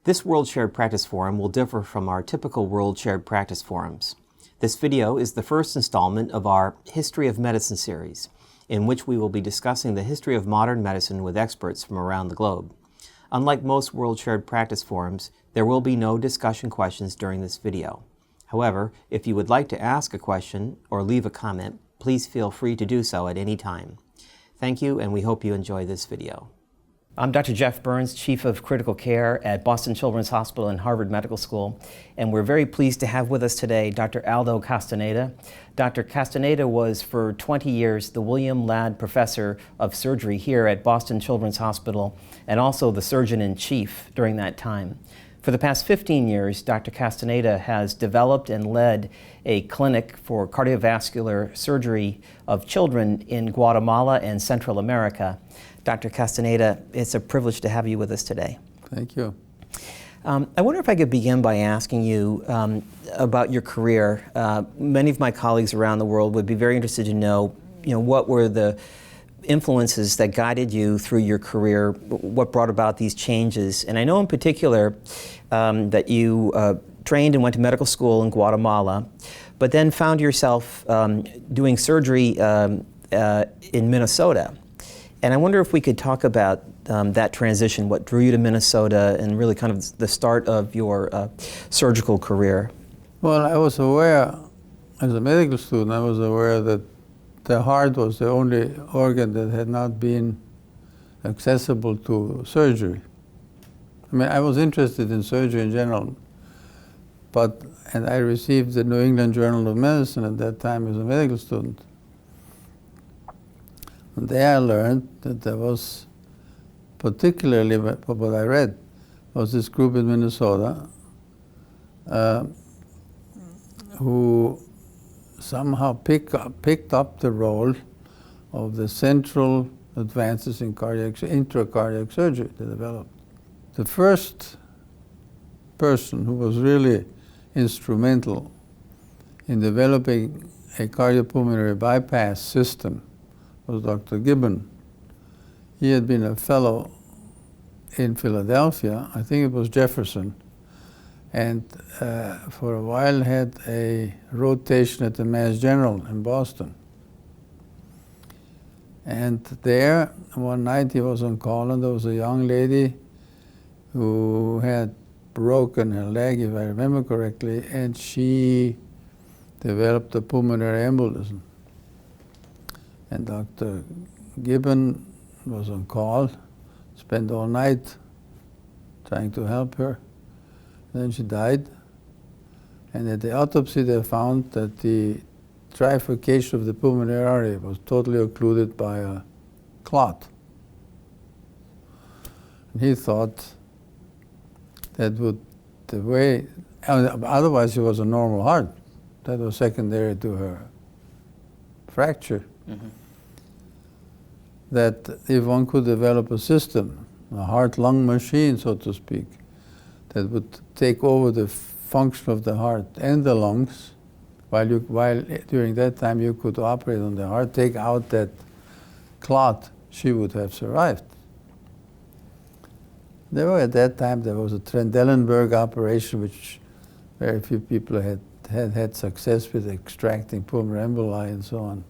This World Shared Practice Forum will differ from our typical World Shared Practice Forums. This video is the first installment of our History of Medicine series, in which we will be discussing the history of modern medicine with experts from around the globe. Unlike most World Shared Practice Forums, there will be no discussion questions during this video. However, if you would like to ask a question or leave a comment, please feel free to do so at any time. Thank you, and we hope you enjoy this video. I'm Dr. Jeff Burns, Chief of Critical Care at Boston Children's Hospital and Harvard Medical School, and we're very pleased to have with us today Dr. Aldo Castaneda. Dr. Castaneda was for 20 years the William Ladd Professor of Surgery here at Boston Children's Hospital and also the Surgeon-in-Chief during that time. For the past 15 years, Dr. Castaneda has developed and led a clinic for cardiovascular surgery of children in Guatemala and Central America. Dr. Castaneda, it's a privilege to have you with us today. Thank you. I wonder if I could begin by asking you about your career. Many of my colleagues around the world would be very interested to know, what were the influences that guided you through your career, what brought about these changes. And I know in particular that you trained and went to medical school in Guatemala, but then found yourself doing surgery in Minnesota. And I wonder if we could talk about that transition, what drew you to Minnesota, and really kind of the start of your surgical career. Well, I was aware, as a medical student, I was aware that the heart was the only organ that had not been accessible to surgery. I mean, I was interested in surgery in general, and I received the New England Journal of Medicine at that time as a medical student. And there I learned that there was, particularly what I read, was this group in Minnesota who somehow picked up the role of the central advances in intracardiac surgery they developed. The first person who was really instrumental in developing a cardiopulmonary bypass system was Dr. Gibbon. He had been a fellow in Philadelphia, I think it was Jefferson, and for a while had a rotation at the Mass General in Boston. And there, one night he was on call, and there was a young lady who had broken her leg, if I remember correctly, and she developed a pulmonary embolism. And Dr. Gibbon was on call, spent all night trying to help her. Then she died, and at the autopsy they found that the trifurcation of the pulmonary artery was totally occluded by a clot. And he thought that otherwise it was a normal heart. That was secondary to her fracture. Mm-hmm. That if one could develop a system, a heart-lung machine, so to speak, that would take over the function of the heart and the lungs, while during that time you could operate on the heart, take out that clot, she would have survived. At that time there was a Trendelenburg operation, which very few people had success with, extracting pulmonary emboli and so on.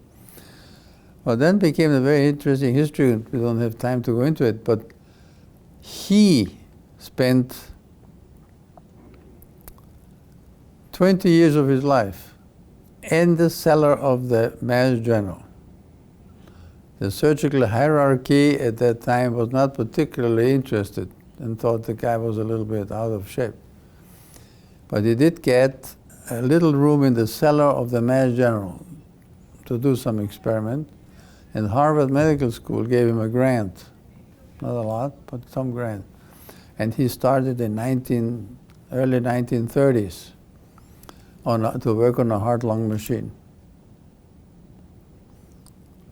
Well, then became a very interesting history. We don't have time to go into it, but he spent 20 years of his life in the cellar of the Mass General. The surgical hierarchy at that time was not particularly interested and thought the guy was a little bit out of shape. But he did get a little room in the cellar of the Mass General to do some experiment. And Harvard Medical School gave him a grant. Not a lot, but some grant. And he started in early 1930s to work on a heart-lung machine.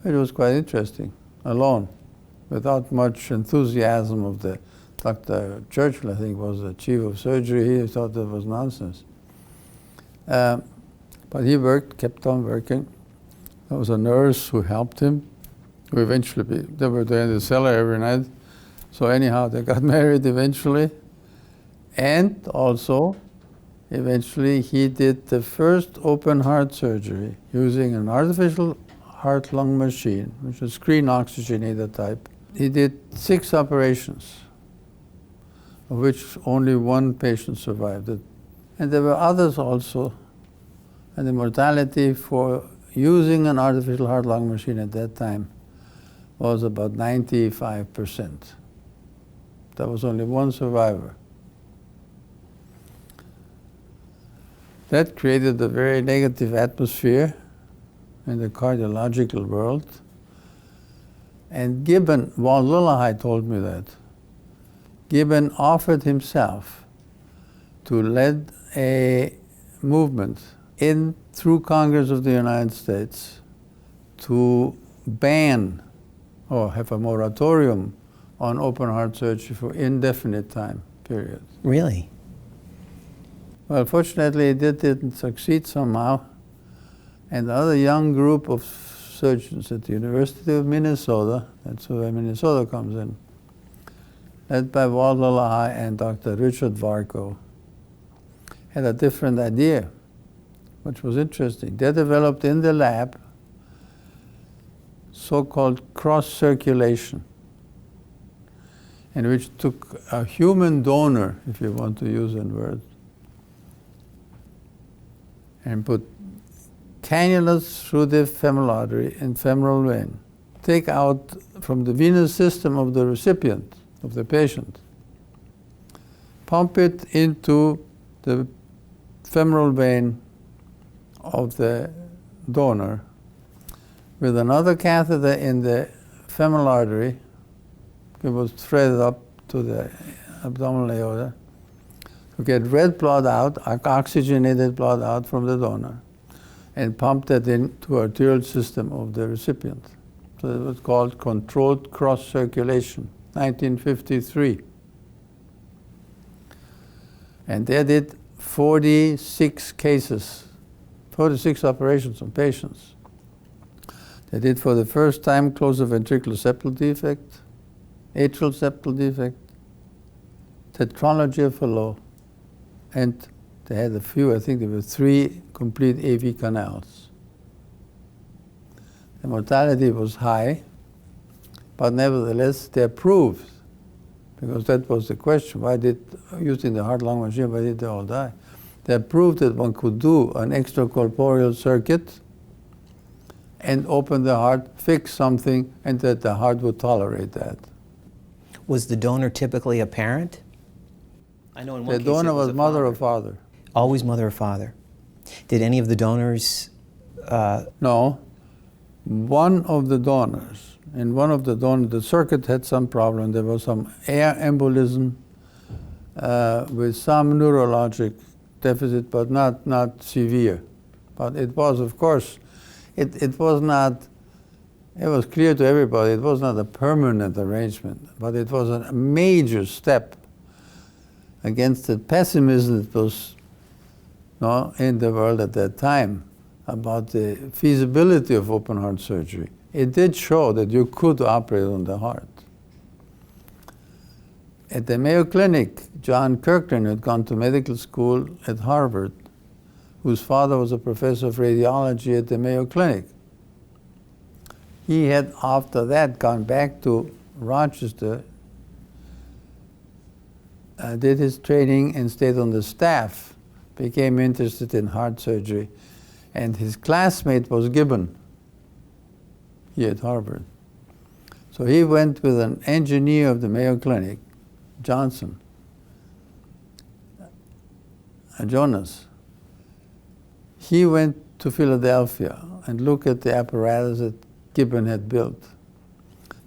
It was quite interesting, alone, without much enthusiasm of the Dr. Churchill, I think, was the chief of surgery. He thought that was nonsense. But he kept on working. There was a nurse who helped him, who eventually, they were there in the cellar every night. So anyhow, they got married eventually. And also, eventually, he did the first open heart surgery using an artificial heart-lung machine, which was screen oxygenator type. He did 6 operations, of which only 1 patient survived it. And there were others also, and the mortality for using an artificial heart-lung machine at that time was about 95%. There was only 1 survivor. That created a very negative atmosphere in the cardiological world. And Gibbon, Von Lillehei told me that. Gibbon offered himself to lead a movement through Congress of the United States to ban or have a moratorium on open heart surgery for indefinite time period. Really? Well, fortunately, it didn't succeed somehow. And the other young group of surgeons at the University of Minnesota, that's where Minnesota comes in, led by Walt Lillehei and Dr. Richard Varco, had a different idea, which was interesting. They developed in the lab so-called cross-circulation, in which took a human donor, if you want to use that word, and put cannulas through the femoral artery and femoral vein, take out from the venous system of the recipient, of the patient, pump it into the femoral vein of the donor with another catheter in the femoral artery. It was threaded up to the abdominal aorta to get red blood out, oxygenated blood out from the donor, and pump that into arterial system of the recipient. So it was called controlled cross-circulation, 1953. And they did 46 cases, 46 operations on patients. They did for the first time closer ventricular septal defect, atrial septal defect, tetralogy of Fallot, and they had a few, I think there were 3 complete AV canals. The mortality was high, but nevertheless they approved, because that was the question, using the heart-lung machine, why did they all die? They proved that one could do an extracorporeal circuit and open the heart, fix something, and that the heart would tolerate that. Was the donor typically a parent? I know in one case the donor was mother or father. Always mother or father. Did any of the donors? No. One of the donors, the circuit had some problem. There was some air embolism with some neurologic deficit, but not severe. But it was, of course, it was clear to everybody it was not a permanent arrangement, but it was a major step against the pessimism that was in the world at that time about the feasibility of open heart surgery. It did show that you could operate on the heart. At the Mayo Clinic, John Kirkland had gone to medical school at Harvard, whose father was a professor of radiology at the Mayo Clinic. He had, after that, gone back to Rochester, did his training and stayed on the staff, became interested in heart surgery, and his classmate was Gibbon here at Harvard. So he went with an engineer of the Mayo Clinic, Johnson, Jonas. He went to Philadelphia and looked at the apparatus that Gibbon had built.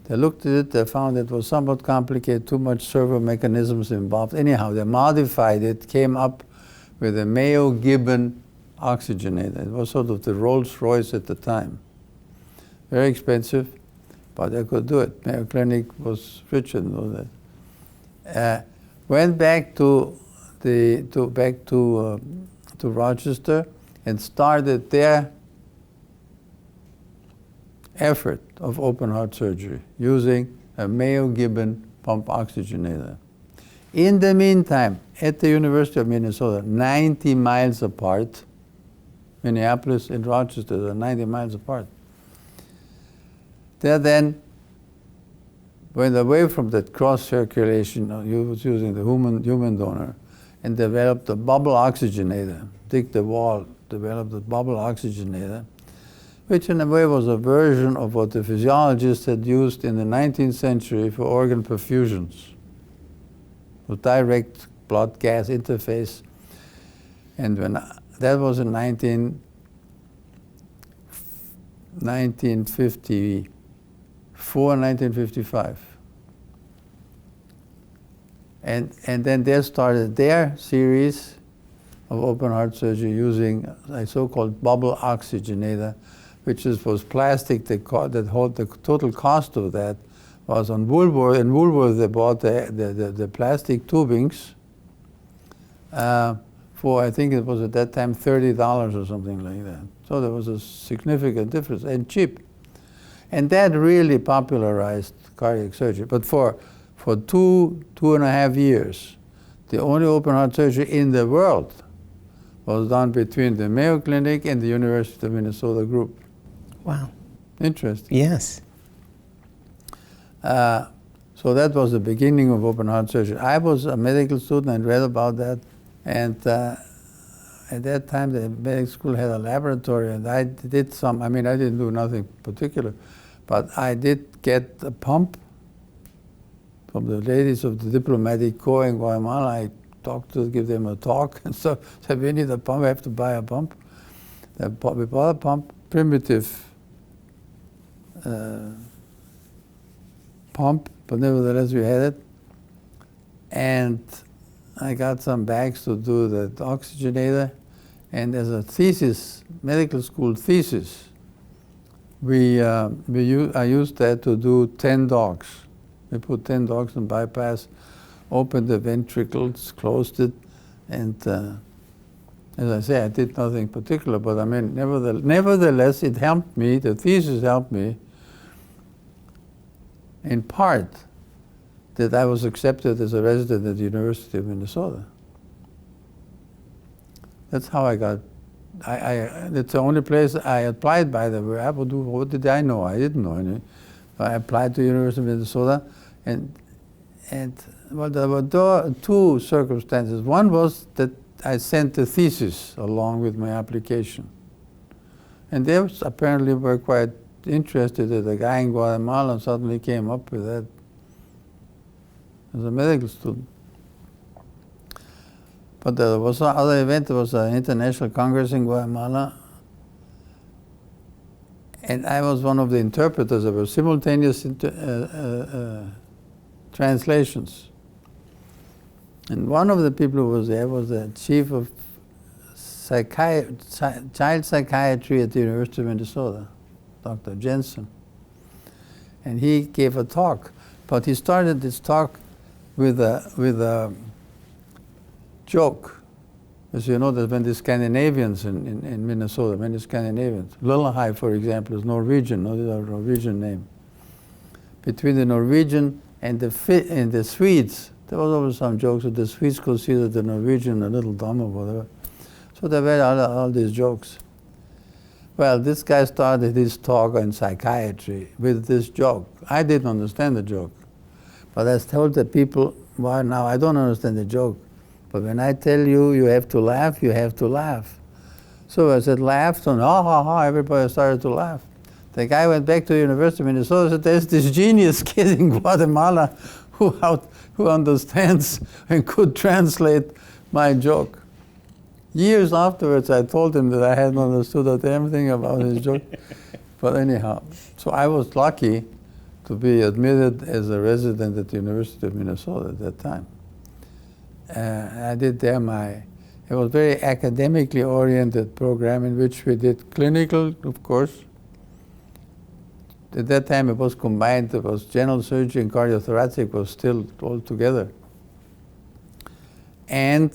They looked at it, they found it was somewhat complicated, too much servo mechanisms involved. Anyhow, they modified it, came up with a Mayo-Gibbon oxygenator. It was sort of the Rolls-Royce at the time. Very expensive, but they could do it. Mayo Clinic was rich and all that. Went back to Rochester and started their effort of open heart surgery using a Mayo-Gibbon pump oxygenator. In the meantime, at the University of Minnesota, 90 miles apart, Minneapolis and Rochester are 90 miles apart. They then went away from that cross-circulation, you was using the human donor, and developed a bubble oxygenator. Dick DeWall developed a bubble oxygenator, which in a way was a version of what the physiologists had used in the 19th century for organ perfusions, with direct blood-gas interface. And when that was in 1954, 1955. And then they started their series of open heart surgery using a so-called bubble oxygenator, which was plastic. The total cost of that was on Woolworth. In Woolworth, they bought the plastic tubings for, I think it was at that time, $30 or something like that. So there was a significant difference, and cheap. And that really popularized cardiac surgery. But for 2.5 years, the only open heart surgery in the world was done between the Mayo Clinic and the University of Minnesota group. Wow. Interesting. Yes. So that was the beginning of open heart surgery. I was a medical student and read about that. And at that time, the medical school had a laboratory, and I did some, I didn't do nothing particular, but I did get a pump from the ladies of the diplomatic corps in Guatemala. I talked to give them a talk and stuff. Said, we need a pump, we have to buy a pump. We bought a pump, primitive pump, but nevertheless we had it. And I got some bags to do the oxygenator. And as a thesis, medical school thesis, I used that to do 10 dogs. We put 10 dogs in bypass, opened the ventricles, closed it, and as I say, I did nothing particular, but nevertheless, it helped me, the thesis helped me, in part, that I was accepted as a resident at the University of Minnesota. That's how I got, that's the only place I applied, by the way. What did I know? I didn't know anything. I applied to the University of Minnesota, and well, there were two circumstances. One was that I sent the thesis along with my application. And they apparently were quite interested that a guy in Guatemala suddenly came up with that as a medical student. But there was another event, there was an international congress in Guatemala, and I was one of the interpreters. There were simultaneous translations. And one of the people who was there was the chief of child psychiatry at the University of Minnesota, Dr. Jensen. And he gave a talk, but he started this talk with a joke. As you know, there's been the Scandinavians in Minnesota, many Scandinavians. Lillehammer, for example, is Norwegian, no, a Norwegian name. Between the Norwegian and the Swedes, there was always some jokes that the Swedes considered the Norwegian a little dumb or whatever. So there were all these jokes. Well, this guy started his talk on psychiatry with this joke. I didn't understand the joke, but I told the people, well, now I don't understand the joke, but when I tell you you have to laugh, you have to laugh. So I said, laughed, and ha ha ha, everybody started to laugh. The guy went back to the University of Minnesota and said, there's this genius kid in Guatemala who understands and could translate my joke. Years afterwards, I told him that I hadn't understood a damn thing about his joke. But anyhow, so I was lucky to be admitted as a resident at the University of Minnesota at that time. I did there it was a very academically oriented program in which we did clinical, of course. At that time it was combined, it was general surgery and cardiothoracic was still all together. And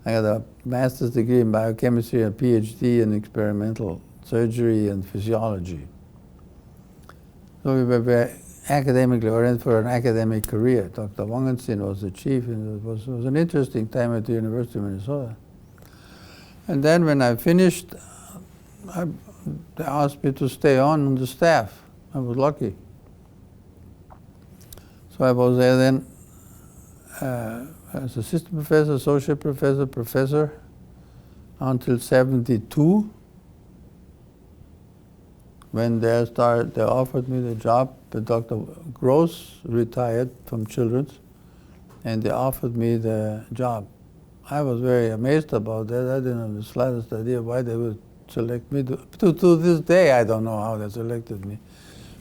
I got a master's degree in biochemistry and a PhD in experimental surgery and physiology. So we were academically oriented for an academic career. Dr. Wangenstein was the chief, and it was an interesting time at the University of Minnesota. And then when I finished, they asked me to stay on the staff. I was lucky. So I was there then as assistant professor, associate professor, professor until '72. When they offered me the job, but Dr. Gross retired from Children's, and they offered me the job. I was very amazed about that. I didn't have the slightest idea why they would select me. To this day, I don't know how they selected me.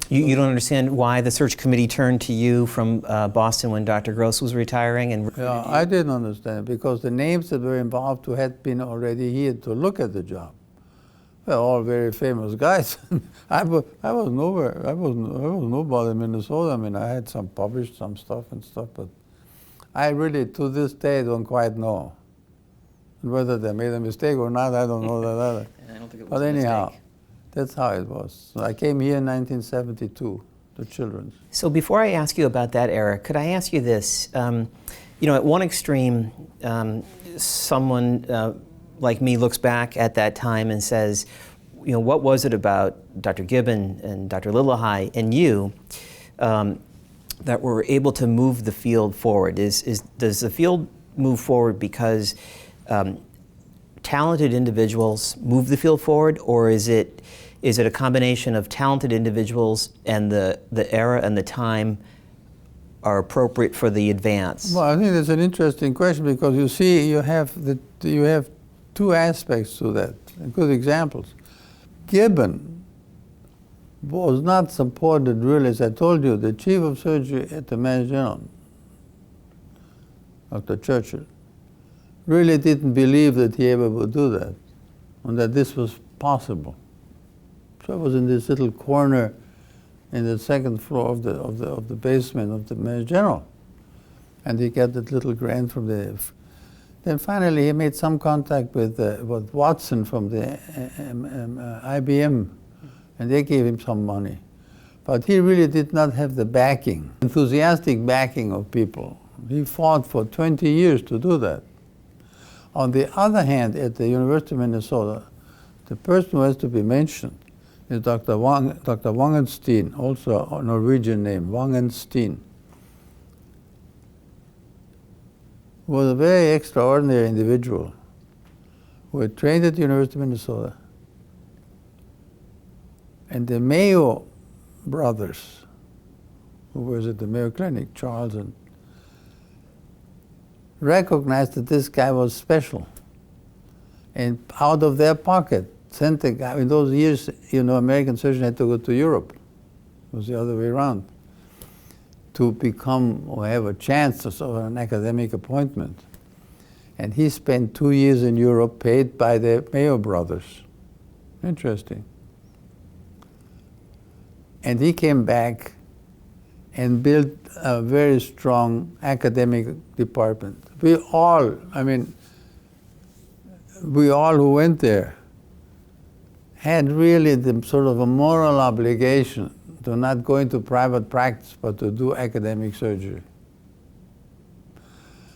You don't understand why the search committee turned to you from Boston when Dr. Gross was retiring? And yeah, I didn't understand, because the names that were involved who had been already here to look at the job, well, all very famous guys. I was nowhere. I was nobody in Minnesota. I mean, I had published some stuff, but I really, to this day, don't quite know. Whether they made a mistake or not, I don't know that either. I don't think it was but anyhow, that's how it was. So I came here in 1972 to Children's. So before I ask you about that era, could I ask you this? You know, at one extreme, someone like me looks back at that time and says, you know, what was it about Dr. Gibbon and Dr. Lillehei and you that were able to move the field forward? Does the field move forward because talented individuals move the field forward, or is it a combination of talented individuals and the era and the time are appropriate for the advance? Well, I think that's an interesting question, because you see, you have two aspects to that, good examples. Gibbon was not supported really, as I told you. The chief of surgery at the Mass General, Dr. Churchill, really didn't believe that he ever would do that, and that this was possible. So I was in this little corner in the second floor of the basement of the Mass General, and he got that little grant from the. Then finally he made some contact with Watson from the IBM, and they gave him some money. But he really did not have the backing, enthusiastic backing of people. He fought for 20 years to do that. On the other hand, at the University of Minnesota, the person who has to be mentioned is Dr. Wangenstein, also a Norwegian name, Wangenstein, was a very extraordinary individual who had trained at the University of Minnesota. And the Mayo brothers, who was at the Mayo Clinic, Charles, and recognized that this guy was special. And out of their pocket, sent the guy. In those years, you know, American surgeons had to go to Europe. It was the other way around, to become or have a chance of an academic appointment. And he spent 2 years in Europe, paid by the Mayo brothers. Interesting. And he came back and built a very strong academic department. We all who went there had really the sort of a moral obligation to not go into private practice, but to do academic surgery.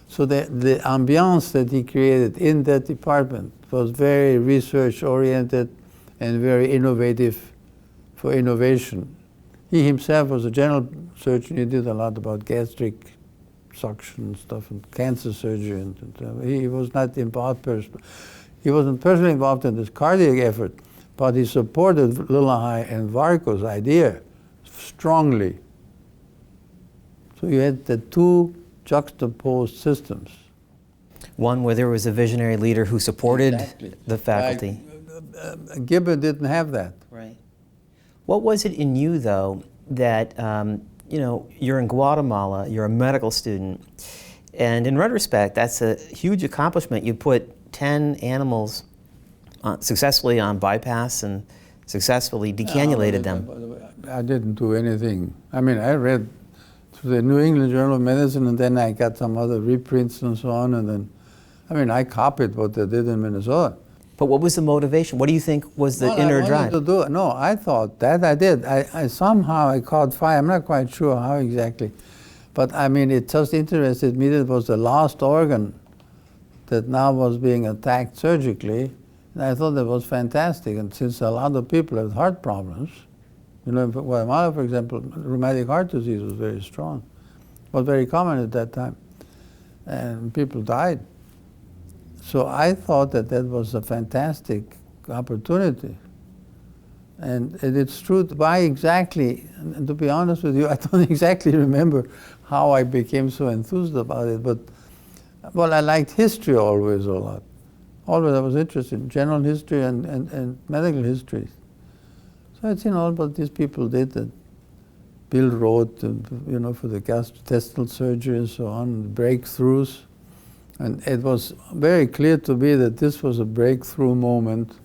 So the ambiance that he created in that department was very research-oriented and very innovative for innovation. He himself was a general surgeon. He did a lot about gastric suction and stuff, and cancer surgery. And he was not involved he wasn't personally involved in this cardiac effort, but he supported Lillehei and Varco's idea strongly. So you had the two juxtaposed systems. One where there was a visionary leader who supported the faculty. Gibbon didn't have that. Right. What was it in you, though, that, you know, you're in Guatemala, you're a medical student, and in retrospect, that's a huge accomplishment. You put 10 animals successfully on bypass and successfully decannulated them. I didn't do anything. I mean, I read through the New England Journal of Medicine, and then I got some other reprints and so on, and then, I mean, I copied what they did in Minnesota. But what was the motivation? What do you think was the inner drive? No, I thought that I did. I somehow caught fire. I'm not quite sure how exactly. But I mean, it just interested me that it was the last organ that now was being attacked surgically. And I thought that was fantastic. And since a lot of people have heart problems, you know, in Guatemala, for example, rheumatic heart disease was very strong. It was very common at that time. And people died. So I thought that that was a fantastic opportunity. And it's true, why exactly, and to be honest with you, I don't exactly remember how I became so enthused about it, but, well, I liked history always a lot. Always I was interested in general history and medical history. So I'd seen all what these people did that Bill wrote, you know, for the gastrointestinal surgery and so on, breakthroughs. And it was very clear to me that this was a breakthrough moment,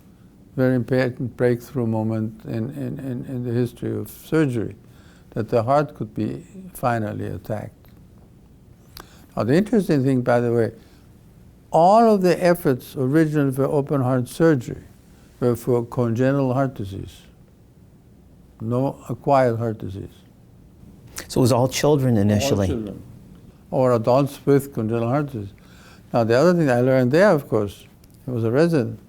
very important breakthrough moment in the history of surgery, that the heart could be finally attacked. Now the interesting thing, by the way, all of the efforts originally for open heart surgery were for congenital heart disease, no acquired heart disease. So it was all children initially? All children, or adults with congenital heart disease. Now the other thing I learned there, of course, I was a resident,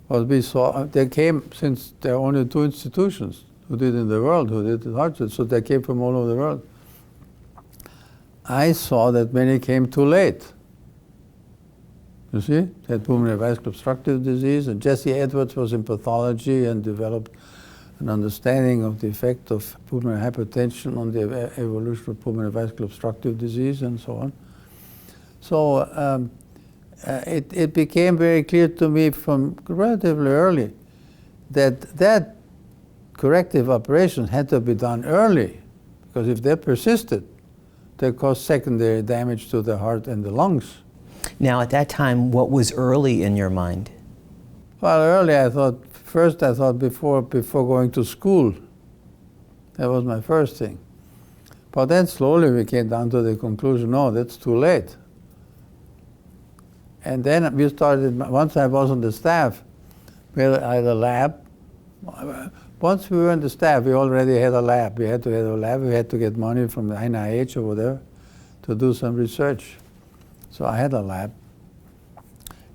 was we saw, they came, since there are only 2 institutions who did in the world, who did the heart surgery, so they came from all over the world. I saw that many came too late. You see, they had pulmonary vascular obstructive disease, and Jesse Edwards was in pathology and developed an understanding of the effect of pulmonary hypertension on the evolution of pulmonary vascular obstructive disease and so on. So it became very clear to me from relatively early that that corrective operation had to be done early, because if they persisted, they caused secondary damage to the heart and the lungs. Now at that time, what was early in your mind? Well, early I thought, first I thought before going to school. That was my first thing. But then slowly we came down to the conclusion, no, that's too late. And then we started, once I was on the staff, we had a lab. Once we were on the staff, we already had a lab. We had to have a lab. We had to get money from the NIH or whatever to do some research. So I had a lab.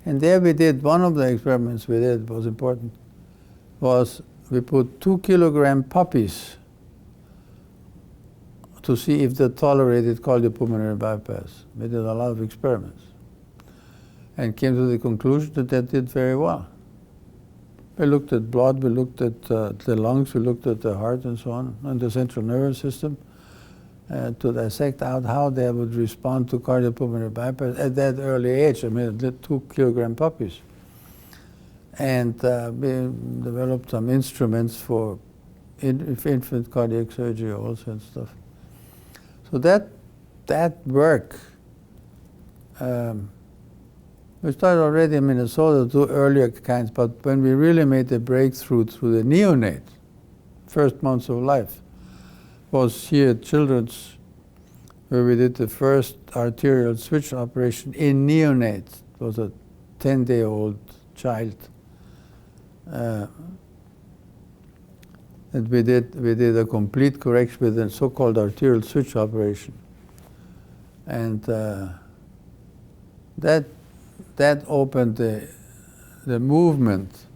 And there we did, one of the experiments we did was important, was we put 2-kilogram puppies to see if they tolerated cardiopulmonary bypass. We did a lot of experiments and came to the conclusion that they did very well. We looked at blood, we looked at the lungs, we looked at the heart and so on, and the central nervous system to dissect out how they would respond to cardiopulmonary bypass at that early age. I mean, 2-kilogram puppies. And we developed some instruments for infant cardiac surgery also and stuff. So that work, we started already in Minnesota to do earlier kinds, but when we really made the breakthrough through the neonate, first months of life, was here at Children's, where we did the first arterial switch operation in neonates. It was a 10-day-old child. And we did a complete correction with a so-called arterial switch operation. And that opened the movement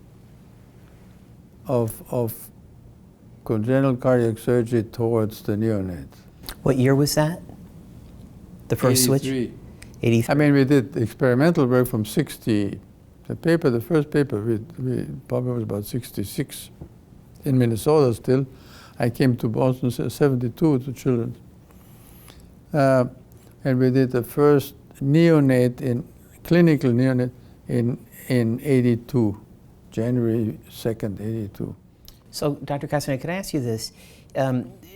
of congenital cardiac surgery towards the neonates. What year was that? The first 83. switch? 83. I mean, we did experimental work from 60. The first paper we published was about 66 in Minnesota still. I came to Boston 72 to Children's. And we did the first clinical neonate in 82, January 2nd, 82. So, Dr. Castaneda, can I ask you this?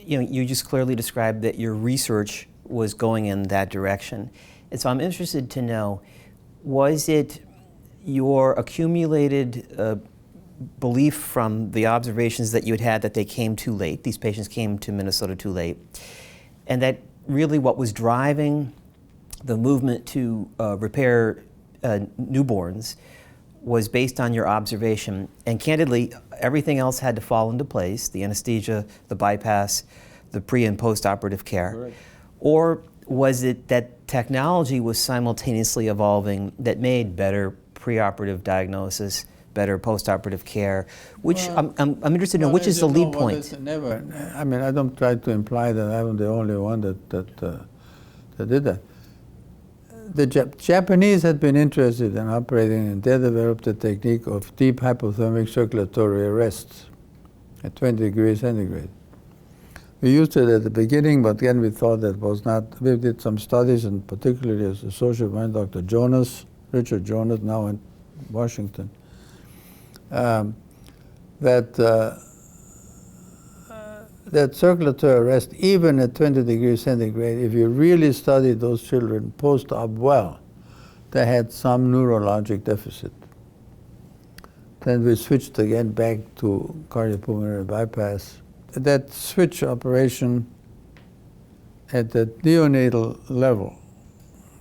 You just clearly described that your research was going in that direction. And so I'm interested to know, was it your accumulated belief from the observations that you had that they came too late, these patients came to Minnesota too late, and that really what was driving the movement to repair newborns was based on your observation, and candidly, everything else had to fall into place, the anesthesia, the bypass, the pre and post-operative care? Correct. Or was it that technology was simultaneously evolving that made better preoperative diagnosis, better post-operative care? Which, Well, I'm interested in knowing, which is the lead point? I mean, I don't try to imply that I'm the only one that did that. The Japanese had been interested in operating, and they developed the technique of deep hypothermic circulatory arrest at 20 degrees centigrade. We used it at the beginning, but then we thought that was not. We did some studies, and particularly as associate with Dr. Jonas, Richard Jonas, now in Washington, that circulatory arrest, even at 20 degrees centigrade, if you really study those children post-op well, they had some neurologic deficit. Then we switched again back to cardiopulmonary bypass. That switch operation at the neonatal level,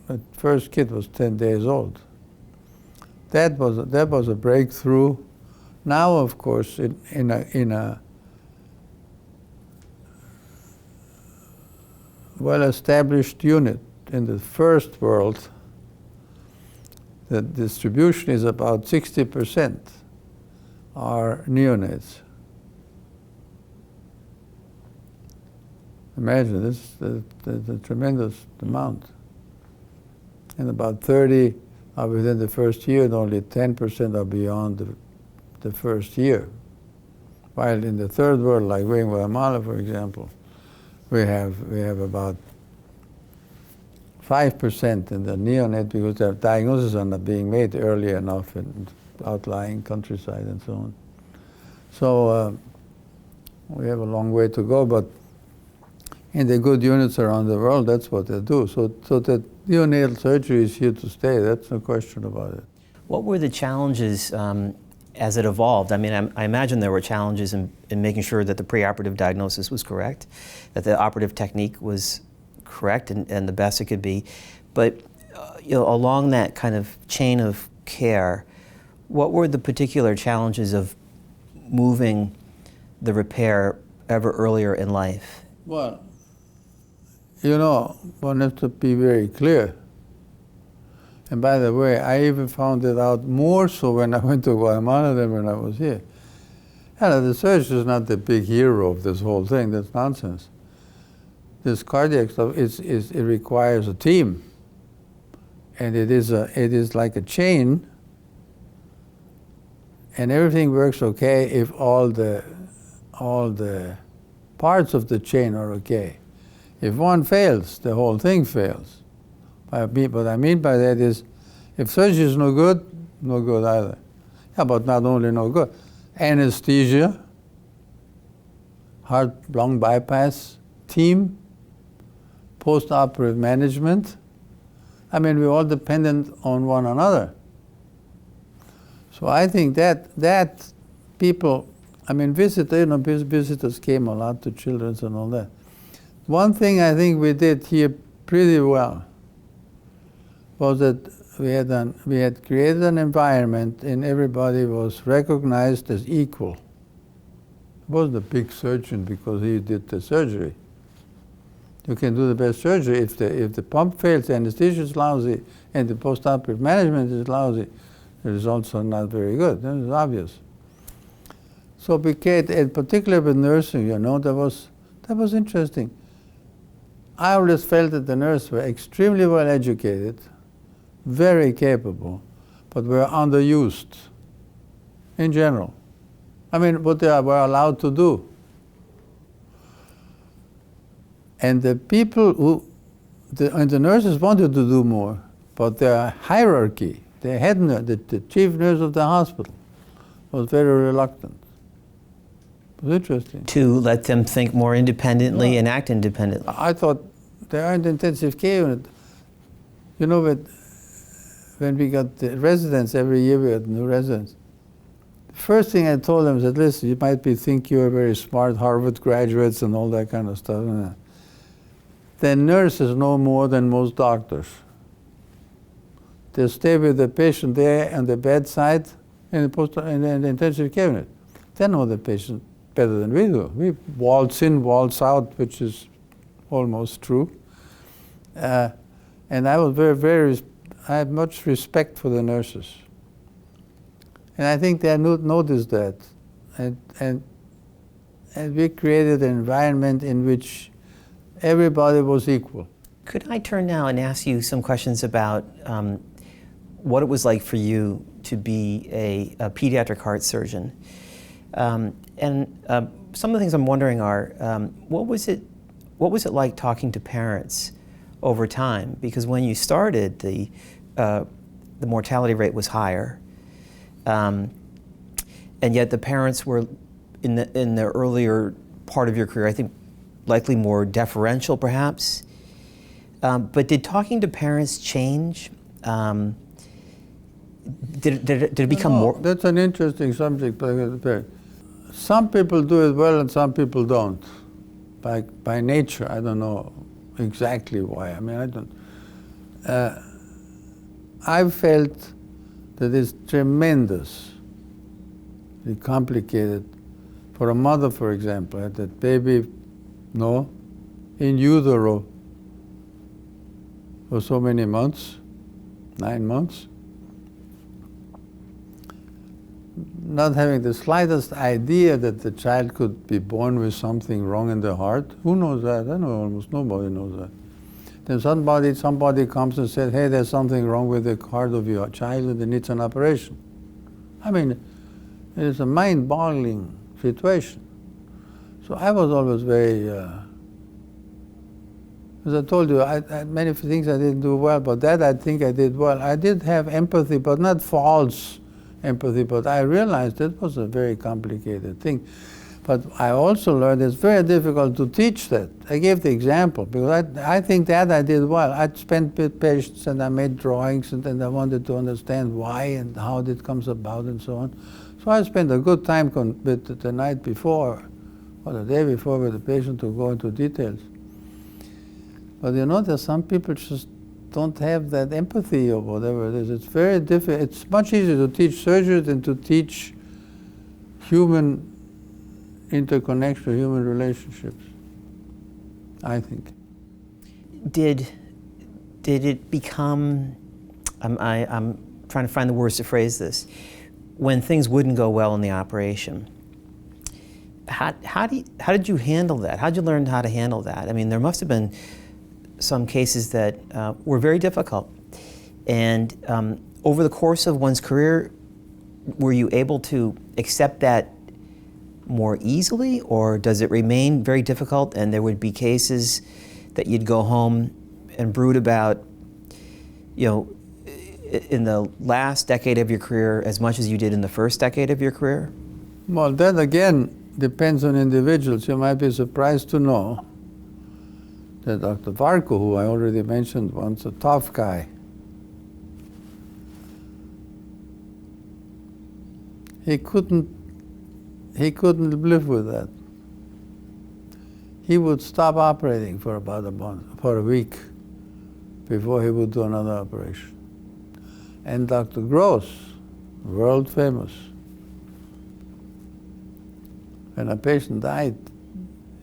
the first kid was 10 days old. That was a breakthrough. Now, of course, in a well-established unit in the first world, the distribution is about 60% are neonates. Imagine this, the tremendous amount. And about 30 are within the first year, and only 10% are beyond the first year. While in the third world, like in Guatemala, for example, we have about 5% in the neonate because their diagnoses are not being made early enough in outlying countryside and so on. So we have a long way to go, but in the good units around the world, that's what they do. So that neonatal surgery is here to stay. That's no question about it. What were the challenges as it evolved? I mean, I imagine there were challenges in making sure that the preoperative diagnosis was correct, that the operative technique was correct and the best it could be. But along that kind of chain of care, what were the particular challenges of moving the repair ever earlier in life? Well, one has to be very clear. And by the way, I even found it out more so when I went to Guatemala than when I was here. The surgeon is not the big hero of this whole thing. That's nonsense. This cardiac stuff it requires a team, and it is like a chain, and everything works okay if all the parts of the chain are okay. If one fails, the whole thing fails. What I mean by that is, if surgery is no good either. Yeah, but not only no good, anesthesia, heart-lung bypass team, post-operative management. I mean, we're all dependent on one another. So I think that people, I mean, visitors came a lot to Children's and all that. One thing I think we did here pretty well was that we had created an environment and everybody was recognized as equal. It wasn't a big surgeon because he did the surgery. You can do the best surgery. If the pump fails, the anesthesia is lousy, and the post-operative management is lousy, the results are not very good. That is obvious. So and particularly with nursing, that was interesting. I always felt that the nurses were extremely well educated, very capable, but were underused in general. I mean, what they were allowed to do. And the people and the nurses wanted to do more, but their hierarchy, the chief nurse of the hospital, was very reluctant. It was interesting. To let them think more independently and act independently. I thought they are in the intensive care unit. When we got the residents, every year we had new residents. The first thing I told them is that, listen, you might think you're very smart Harvard graduates and all that kind of stuff. The nurses know more than most doctors. they stay with the patient there on the bedside in the intensive care unit. They know the patient better than we do. We waltz in, waltz out, which is almost true. And I was I have much respect for the nurses. And I think they noticed that. And we created an environment in which everybody was equal. Could I turn now and ask you some questions about what it was like for you to be a pediatric heart surgeon? Some of the things I'm wondering are, what was it like talking to parents over time? Because when you started, the mortality rate was higher, and yet the parents were in the earlier part of your career, I think, likely more deferential, perhaps. But did talking to parents change? Did it become more? That's an interesting subject. Some people do it well and some people don't. By nature, I don't know exactly why. I mean, I don't. I've felt that it's tremendously complicated for a mother, for example, had that baby, in utero for so many months, 9 months, not having the slightest idea that the child could be born with something wrong in the heart. Who knows that? I know almost nobody knows that. Then somebody comes and says, hey, there's something wrong with the heart of your child and it needs an operation. I mean, it is a mind-boggling situation. So I was always very, as I told you, many things I didn't do well, but that I think I did well. I did have empathy, but not false empathy, but I realized it was a very complicated thing. But I also learned it's very difficult to teach that. I gave the example, because I think that I did well. I spent with patients and I made drawings and then I wanted to understand why and how it comes about and so on. So I spent a good time with the night before or the day before with the patient to go into details. But you know, there's some people just don't have that empathy or whatever it is. It's very difficult. It's much easier to teach surgery than to teach human interconnection, human relationships, I think. Did it become, I'm trying to find the words to phrase this, when things wouldn't go well in the operation, how did you handle that? How did you learn how to handle that? I mean, there must have been some cases that were very difficult. And over the course of one's career, were you able to accept that more easily, or does it remain very difficult and there would be cases that you'd go home and brood about, in the last decade of your career as much as you did in the first decade of your career? Well, that again depends on individuals. You might be surprised to know that Dr. Varco, who I already mentioned once, a tough guy, he couldn't live with that. He would stop operating for about a week before he would do another operation. And Dr. Gross, world famous, when a patient died,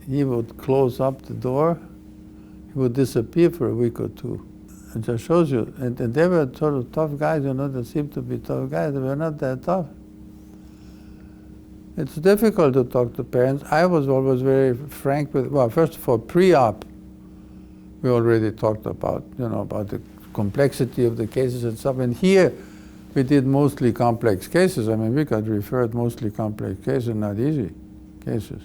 he would close up the door, he would disappear for a week or two. It just shows you, and they were sort of tough guys, they seemed to be tough guys, they were not that tough. It's difficult to talk to parents. I was always very frank with, well, first of all, pre-op, we already talked about, about the complexity of the cases and stuff. And here, we did mostly complex cases. I mean, we got referred mostly complex cases, not easy cases.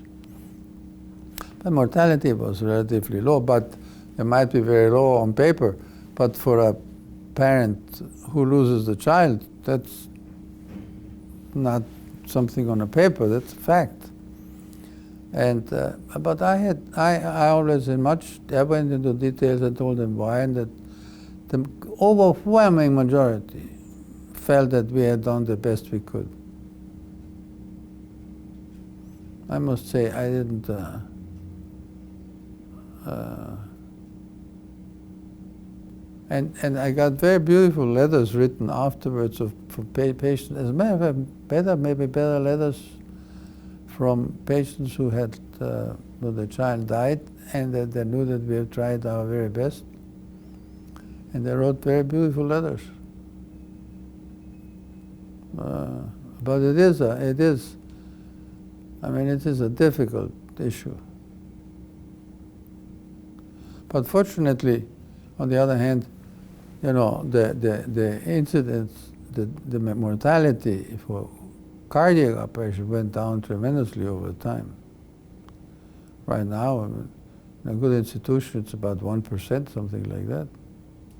The mortality was relatively low, but it might be very low on paper. But for a parent who loses the child, that's not something on a paper, that's a fact. And but I always I went into details and told them why, and that the overwhelming majority felt that we had done the best we could. I must say I didn't And I got very beautiful letters written afterwards from patients. As a matter of fact, maybe better letters from patients who had, where the child died, and that they knew that we have tried our very best. And they wrote very beautiful letters. But it is a difficult issue. But fortunately, on the other hand, you know, the incidence, the mortality for cardiac operation went down tremendously over time. Right now, in a good institution, it's about 1%, something like that.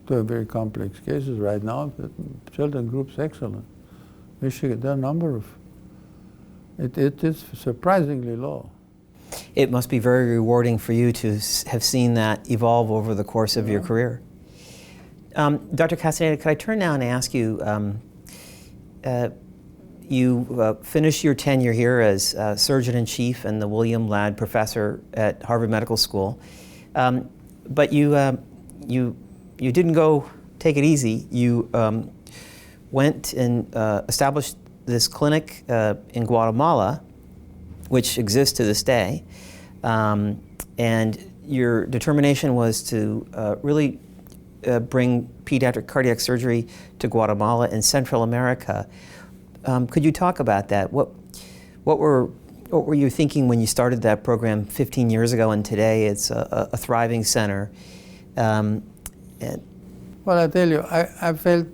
There are very complex cases right now. The children group's excellent. Michigan, there are a number of, it is surprisingly low. It must be very rewarding for you to have seen that evolve over the course of your career. Dr. Castaneda, could I turn now and ask you, you finished your tenure here as Surgeon-in-Chief and the William Ladd Professor at Harvard Medical School, but you didn't go take it easy. You went and established this clinic in Guatemala, which exists to this day, and your determination was to really bring pediatric cardiac surgery to Guatemala and Central America. Could you talk about that? What were you thinking when you started that program 15 years ago, and today it's a thriving center? Well, I tell you, I felt,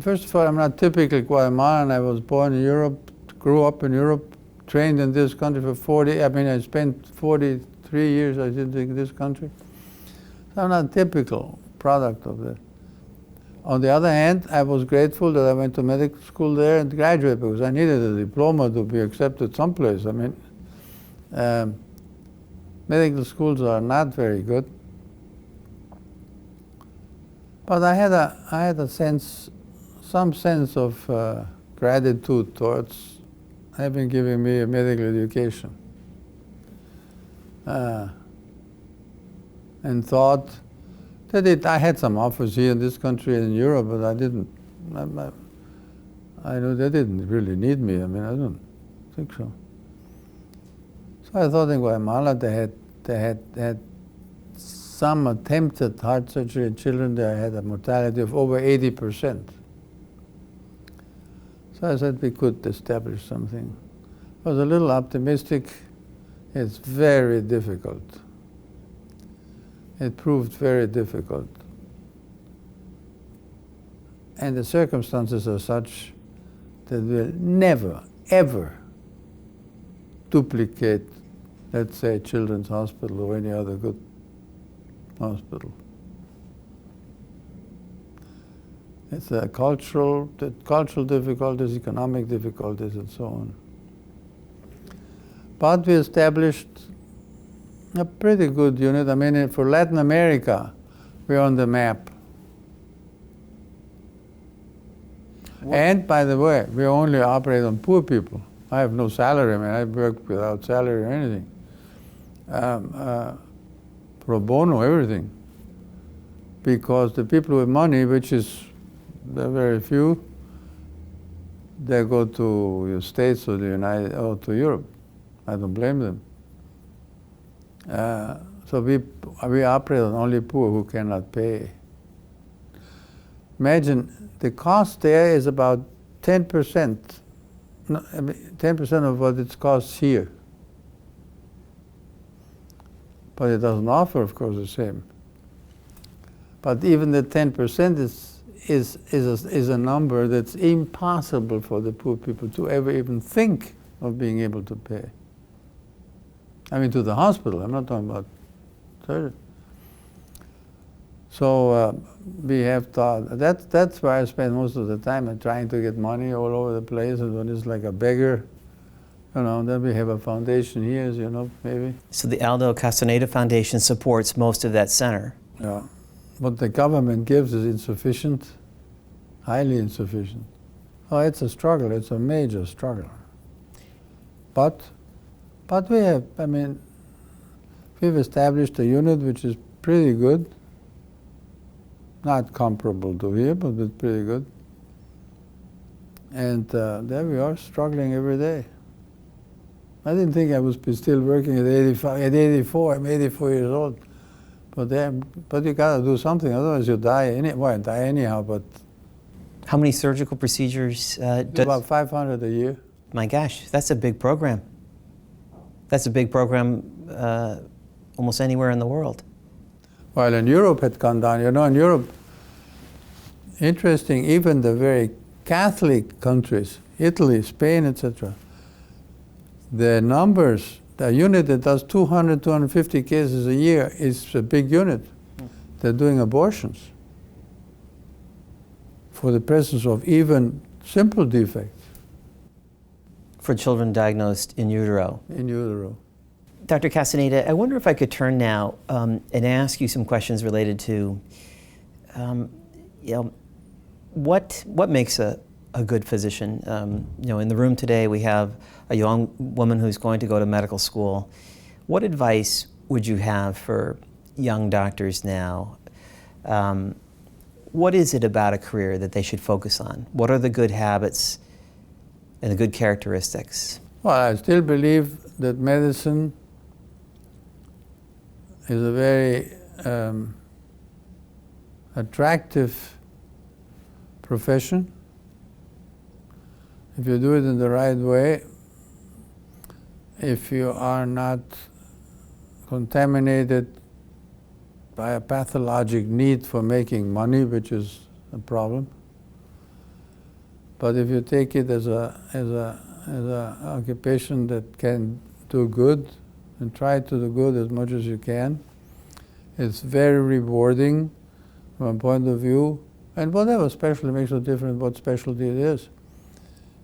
first of all, I'm not typically Guatemalan. I was born in Europe, grew up in Europe, trained in this country for I spent 43 years, I did in this country. So I'm not a typical product of that. On the other hand, I was grateful that I went to medical school there and graduated, because I needed a diploma to be accepted someplace. I mean, medical schools are not very good. But I had a sense, some sense of gratitude towards having given me a medical education, and thought that I had some offers here in this country and in Europe, but I didn't. I knew they didn't really need me. I mean, I don't think so. So I thought in Guatemala they had some attempted heart surgery in children. They had a mortality of over 80%. So I said we could establish something. I was a little optimistic. It's very difficult. It proved very difficult. And the circumstances are such that we'll never, ever duplicate, let's say, Children's Hospital or any other good hospital. It's a cultural difficulties, economic difficulties, and so on. But we established a pretty good unit. I mean, for Latin America, we're on the map. What? And by the way, we only operate on poor people. I have no salary. I mean, I work without salary or anything. Pro bono, everything. Because the people with money, which is they're very few, they go to the States or to Europe. I don't blame them. So we operate on only poor who cannot pay. Imagine the cost there is about 10%, 10% of what it costs here. But it doesn't offer, of course, the same. But even the 10% is a number that's impossible for the poor people to ever even think of being able to pay. I mean, to the hospital. I'm not talking about surgery. So we have thought, that's where I spend most of the time, trying to get money all over the place, and when it's like a beggar, you know, then we have a foundation here, as you know, maybe. So the Aldo Castaneda Foundation supports most of that center. Yeah. What the government gives is insufficient, highly insufficient. Oh, it's a struggle, it's a major struggle. But we have, I mean, we've established a unit which is pretty good. Not comparable to here, but it's pretty good. And there we are, struggling every day. I didn't think I would be still working at 85, at 84. I'm 84 years old. But you gotta do something, otherwise you die. Die anyhow, but... How many surgical procedures about 500 a year. My gosh, that's a big program. That's a big program almost anywhere in the world. Well, in Europe it had gone down. You know, in Europe, interesting, even the very Catholic countries, Italy, Spain, etc., the numbers, the unit that does 200, 250 cases a year is a big unit. They're doing abortions for the presence of even simple defects. For children diagnosed in utero. In utero. Dr. Castaneda, I wonder if I could turn now and ask you some questions related to, what makes a good physician? In the room today we have a young woman who's going to go to medical school. What advice would you have for young doctors now? What is it about a career that they should focus on? What are the good habits and the good characteristics? Well, I still believe that medicine is a very attractive profession. If you do it in the right way, if you are not contaminated by a pathologic need for making money, which is a problem. But if you take it as a occupation that can do good and try to do good as much as you can, it's very rewarding from a point of view, and whatever specialty makes no difference what specialty it is.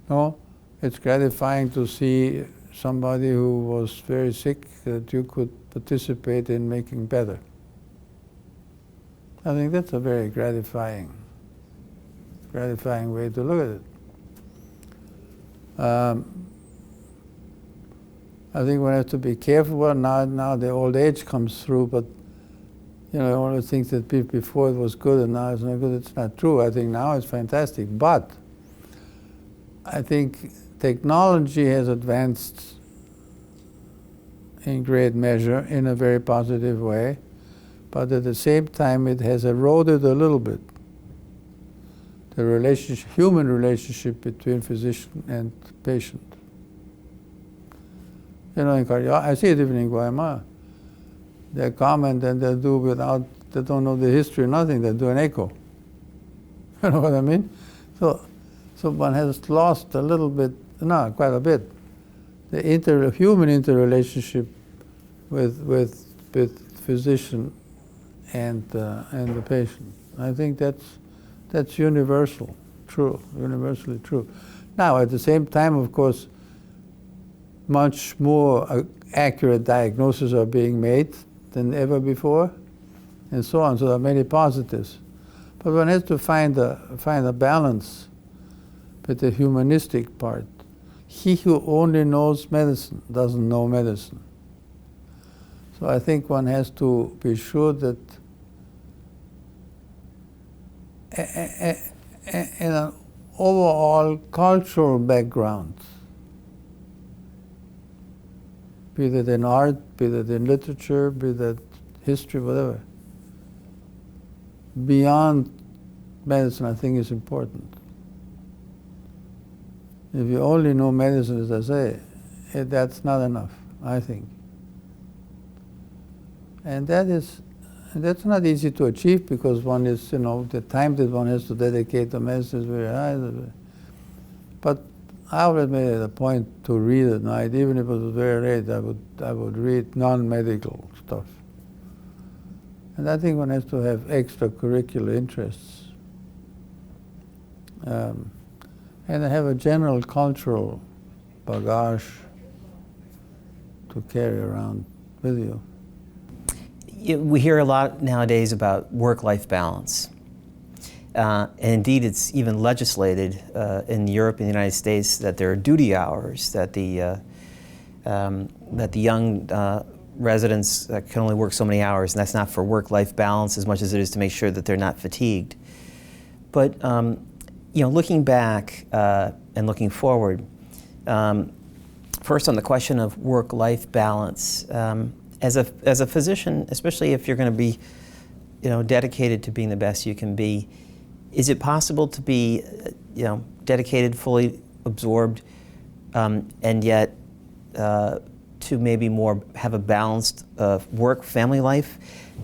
No, it's gratifying to see somebody who was very sick that you could participate in making better. I think that's a very gratifying way to look at it. I think one has to be careful. Well, now the old age comes through, but all the things that before it was good and now it's not good, it's not true. I think now it's fantastic. But I think technology has advanced in great measure in a very positive way, but at the same time it has eroded a little bit the human relationship between physician and patient. In cardiology, I see it even in Guatemala. They come and then they don't know the history, nothing, they do an echo. You know what I mean? So one has lost a little bit, no, quite a bit, the human interrelationship with physician and the patient. I think that's universally true. Now, at the same time, of course, much more accurate diagnoses are being made than ever before, and so on. So there are many positives, but one has to find a balance with the humanistic part. He who only knows medicine doesn't know medicine. So I think one has to be sure that in an overall cultural background, be that in art, be that in literature, be that history, whatever, beyond medicine, I think is important. If you only know medicine, as I say, that's not enough, I think. And that's not easy to achieve because one is, the time that one has to dedicate to medicine is very high. But I always made it a point to read at night, even if it was very late, I would read non-medical stuff. And I think one has to have extracurricular interests. And have a general cultural bagage to carry around with you. We hear a lot nowadays about work-life balance. And indeed, it's even legislated in Europe and the United States that there are duty hours, that the young residents can only work so many hours, and that's not for work-life balance as much as it is to make sure that they're not fatigued. But looking back and looking forward, first on the question of work-life balance, as a physician, especially if you're going to be dedicated to being the best you can be, is it possible to be dedicated, fully absorbed, and yet to maybe more have a balanced work-family life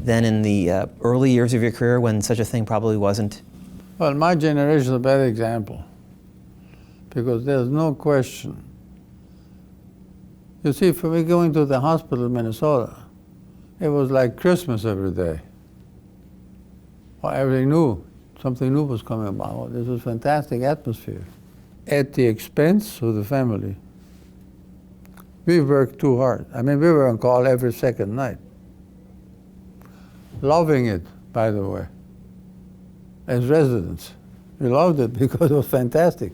than in the early years of your career when such a thing probably wasn't? Well, my generation is a bad example, because there's no question. You see, for me going to the hospital in Minnesota, it was like Christmas every day. Well, everything new, something new was coming about. This was a fantastic atmosphere. At the expense of the family. We worked too hard. I mean, we were on call every second night. Loving it, by the way, as residents. We loved it because it was fantastic.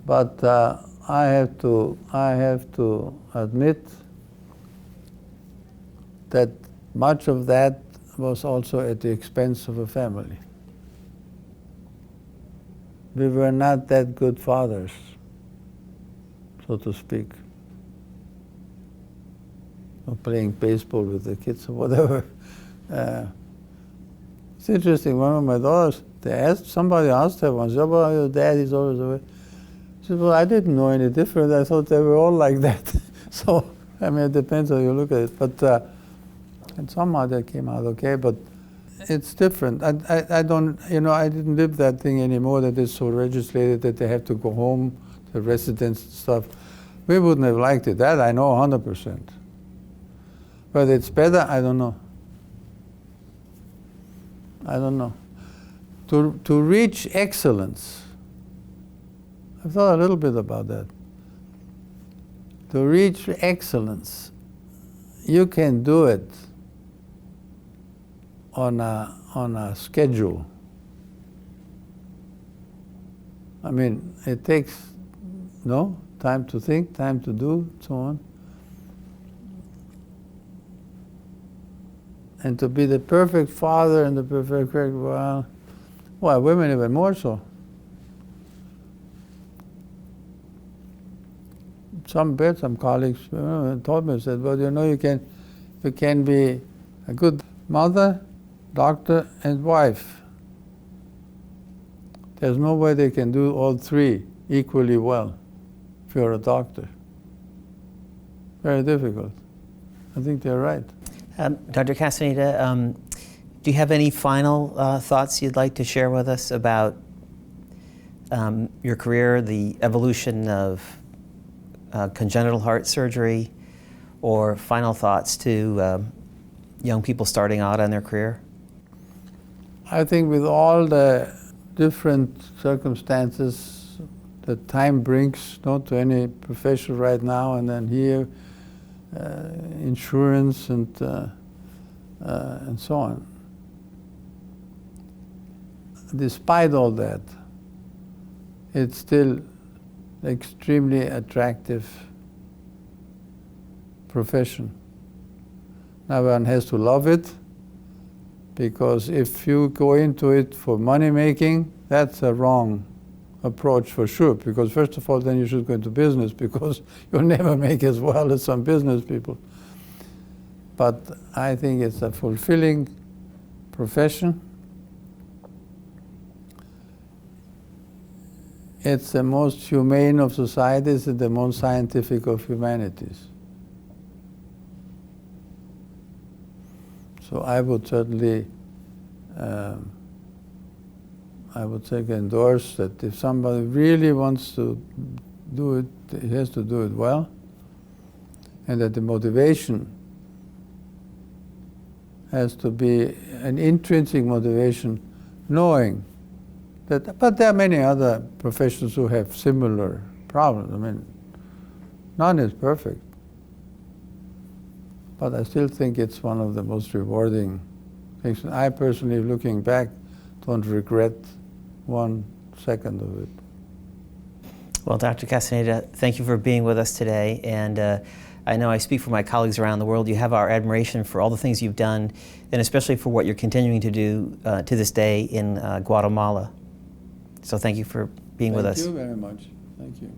But I have to admit that much of that was also at the expense of a family. We were not that good fathers, so to speak, or playing baseball with the kids or whatever. It's interesting, one of my daughters, somebody asked her once, "Oh, well, your dad is always away." She said, "Well, I didn't know any different. I thought they were all like that." So, I mean, it depends how you look at it. But, and somehow that came out okay, but it's different. I don't, I didn't live that thing anymore that is so legislated that they have to go home, the residents and stuff. We wouldn't have liked it. That I know 100%. But it's better, I don't know. I don't know. To reach excellence, I've thought a little bit about that. To reach excellence, you can do it on a schedule. I mean, it takes time to think, time to do, so on. And to be the perfect father and the perfect, well, women even more so. Some colleagues told me, said, well, you can be a good mother, doctor, and wife. There's no way they can do all three equally well if you're a doctor. Very difficult. I think they're right. Dr. Castaneda, do you have any final thoughts you'd like to share with us about your career, the evolution of congenital heart surgery, or final thoughts to young people starting out on their career? I think with all the different circumstances that time brings, not to any profession right now and then here, insurance and so on. Despite all that, it's still extremely attractive profession. Now one has to love it, because if you go into it for money making, that's a wrong approach for sure, because first of all then you should go into business, because you'll never make as well as some business people. But I think it's a fulfilling profession. It's the most humane of societies and the most scientific of humanities. So I would certainly, endorse that if somebody really wants to do it, he has to do it well, and that the motivation has to be an intrinsic motivation, knowing that, but there are many other professions who have similar problems. I mean, none is perfect. But I still think it's one of the most rewarding things. I personally, looking back, don't regret 1 second of it. Well, Dr. Castaneda, thank you for being with us today. And I know I speak for my colleagues around the world. You have our admiration for all the things you've done, and especially for what you're continuing to do to this day in Guatemala. So thank you for being with us. Thank you very much. Thank you.